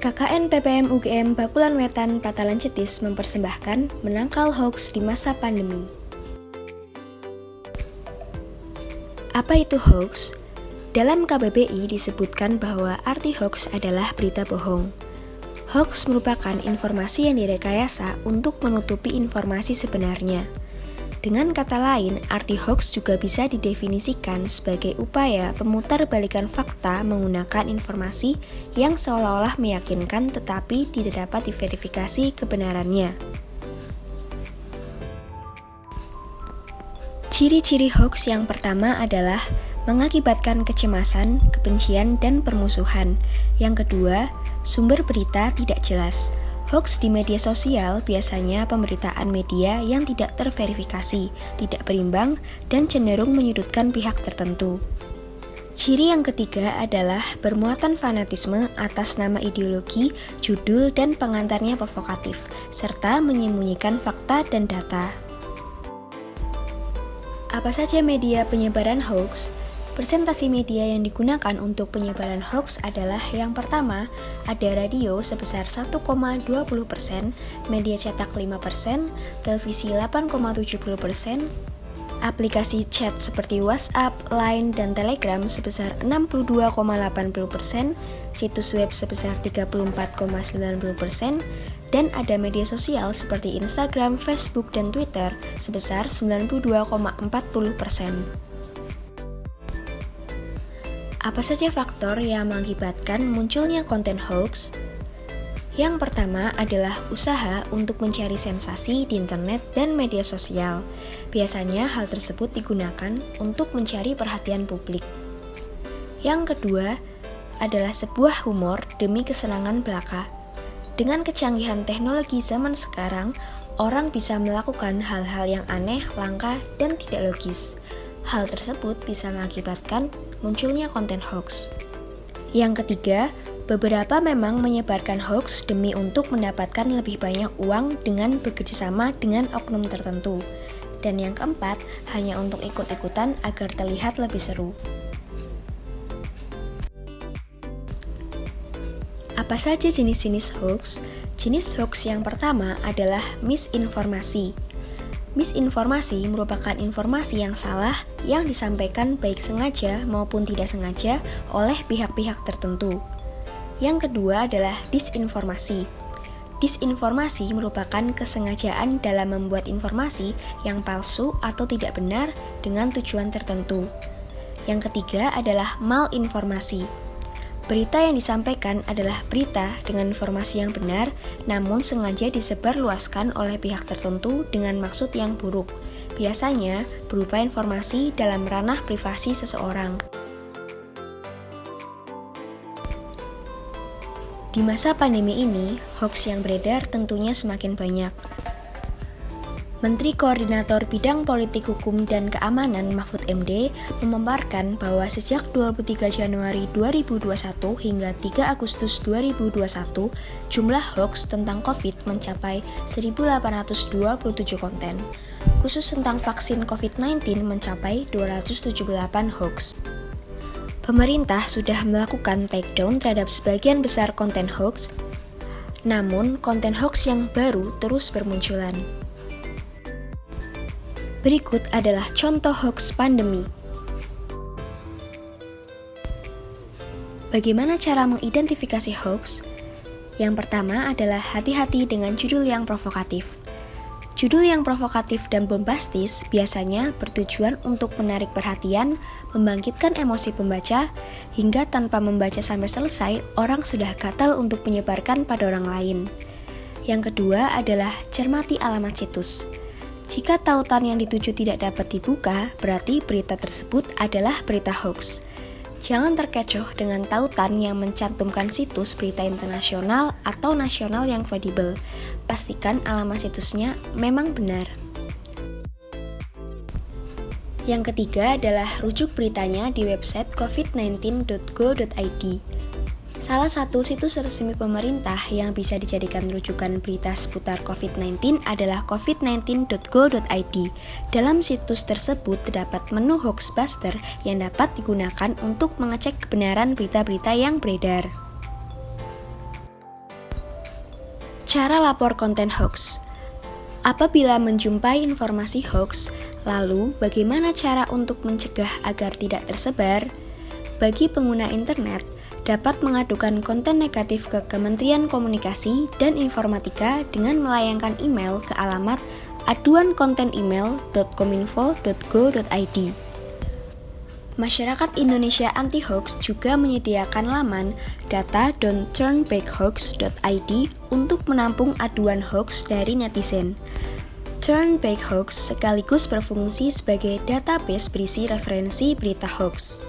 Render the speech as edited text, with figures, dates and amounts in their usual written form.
KKN PPM UGM Bakulan Wetan Patalan Cetis mempersembahkan menangkal hoax di masa pandemi. Apa itu hoax? Dalam KBBI disebutkan bahwa arti hoax adalah berita bohong. Hoax merupakan informasi yang direkayasa untuk menutupi informasi sebenarnya. Dengan kata lain, arti hoax juga bisa didefinisikan sebagai upaya pemutarbalikan fakta menggunakan informasi yang seolah-olah meyakinkan tetapi tidak dapat diverifikasi kebenarannya. Ciri-ciri hoax yang pertama adalah mengakibatkan kecemasan, kebencian, dan permusuhan. Yang kedua, sumber berita tidak jelas. Hoax di media sosial biasanya pemberitaan media yang tidak terverifikasi, tidak berimbang, dan cenderung menyudutkan pihak tertentu. Ciri yang ketiga adalah bermuatan fanatisme atas nama ideologi, judul, dan pengantarnya provokatif, serta menyembunyikan fakta dan data. Apa saja media penyebaran hoax? Presentasi media yang digunakan untuk penyebaran hoax adalah yang pertama, ada radio sebesar 1,20%, media cetak 5%, televisi 8,70%, aplikasi chat seperti WhatsApp, Line, dan Telegram sebesar 62,80%, situs web sebesar 34,90%, dan ada media sosial seperti Instagram, Facebook, dan Twitter sebesar 92,40%. Apa saja faktor yang mengakibatkan munculnya konten hoax? Yang pertama adalah usaha untuk mencari sensasi di internet dan media sosial. Biasanya hal tersebut digunakan untuk mencari perhatian publik. Yang kedua adalah sebuah humor demi kesenangan belaka. Dengan kecanggihan teknologi zaman sekarang, orang bisa melakukan hal-hal yang aneh, langka, dan tidak logis. Hal tersebut bisa mengakibatkan munculnya konten hoax. Yang ketiga, beberapa memang menyebarkan hoax demi untuk mendapatkan lebih banyak uang dengan bekerjasama dengan oknum tertentu. Dan yang keempat, hanya untuk ikut-ikutan agar terlihat lebih seru. Apa saja jenis-jenis hoax? Jenis hoax yang pertama adalah misinformasi. Misinformasi merupakan informasi yang salah yang disampaikan baik sengaja maupun tidak sengaja oleh pihak-pihak tertentu. Yang kedua adalah disinformasi. Disinformasi merupakan kesengajaan dalam membuat informasi yang palsu atau tidak benar dengan tujuan tertentu. Yang ketiga adalah malinformasi. Berita yang disampaikan adalah berita dengan informasi yang benar, namun sengaja disebarluaskan oleh pihak tertentu dengan maksud yang buruk. Biasanya berupa informasi dalam ranah privasi seseorang. Di masa pandemi ini, hoax yang beredar tentunya semakin banyak. Menteri Koordinator Bidang Politik Hukum dan Keamanan Mahfud MD memaparkan bahwa sejak 23 Januari 2021 hingga 3 Agustus 2021, jumlah hoax tentang COVID mencapai 1.827 konten. Khusus tentang vaksin COVID-19 mencapai 278 hoax. Pemerintah sudah melakukan takedown terhadap sebagian besar konten hoax, namun konten hoax yang baru terus bermunculan. Berikut adalah contoh hoax pandemi. Bagaimana cara mengidentifikasi hoax? Yang pertama adalah hati-hati dengan judul yang provokatif. Judul yang provokatif dan bombastis biasanya bertujuan untuk menarik perhatian, membangkitkan emosi pembaca, hingga tanpa membaca sampai selesai, orang sudah gatal untuk menyebarkan pada orang lain. Yang kedua adalah cermati alamat situs. Jika tautan yang dituju tidak dapat dibuka, berarti berita tersebut adalah berita hoax. Jangan terkecoh dengan tautan yang mencantumkan situs berita internasional atau nasional yang kredibel. Pastikan alamat situsnya memang benar. Yang ketiga adalah rujuk beritanya di website covid19.go.id. Salah satu situs resmi pemerintah yang bisa dijadikan rujukan berita seputar COVID-19 adalah covid19.go.id. Dalam situs tersebut terdapat menu Hoaxbuster yang dapat digunakan untuk mengecek kebenaran berita-berita yang beredar. Cara lapor konten hoax. Apabila menjumpai informasi hoax, lalu bagaimana cara untuk mencegah agar tidak tersebar? Bagi pengguna internet, dapat mengadukan konten negatif ke Kementerian Komunikasi dan Informatika dengan melayangkan email ke alamat aduankontenemail.kominfo.go.id. Masyarakat Indonesia Anti Hoax juga menyediakan laman data.don'tturnbackhoax.id untuk menampung aduan hoax dari netizen. Turn Back Hoax sekaligus berfungsi sebagai database berisi referensi berita hoax.